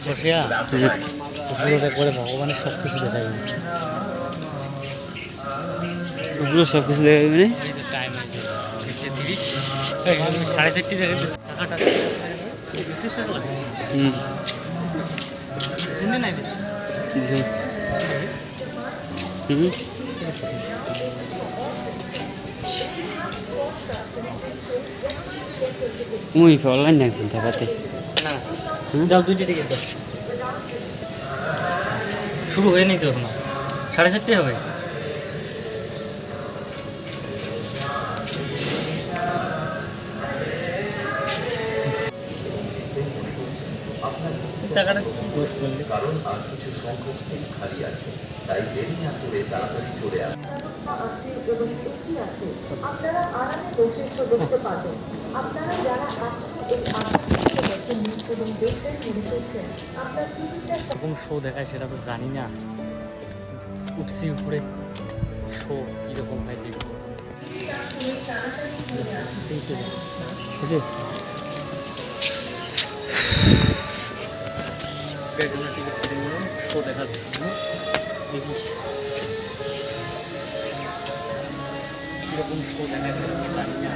বসিয়া পুরোটা করে ভগবানের সব কিছু দেখা যাবে, পুরো সব কিছু দেখা যাবে। মানে টাইম হয়েছে 4:30 দেখে টাকাটা শুনে নাই মুই অনলাইন দেখছেন থাকাতে না যাও 2টি টিকিট দাও। শুরু হয়ে নি তো এখনো, 4:30 হবে। টাকাটা কি দোষ করলে? কারণ আর কিছু সংখ্যক সিট খালি আছে, তাই দেরি না করে তাড়াতাড়ি চলে আসুন। আপনারা আরামে বসে দেখতে পাবেন। আপনারা যারা এই এবং দেখতে শুরু করছেন, আপনার টিকিটটা কোন শো দেখায় সেটা তো জানি না। উঠছি উপরে, শো কীরকম হয় দেখবো। ঠিক আছে, টিকিট কেটে নিলাম শো দেখার জন্য। দেখি কীরকম শো দেখায় সেটা তো জানি না।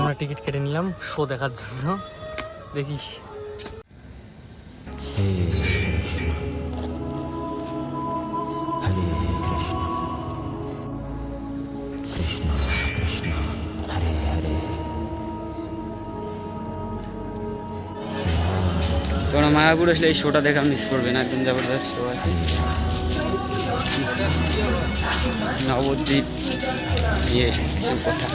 আমরা টিকিট কেটে নিলাম শো দেখার জন্য। দেখি তোমরা মায়াপুর আসলে এই শোটা দেখা মিস করবে না, একদম জবরদস্ত শো আছে। নবদ্বীপ নিয়ে কিছু কথা।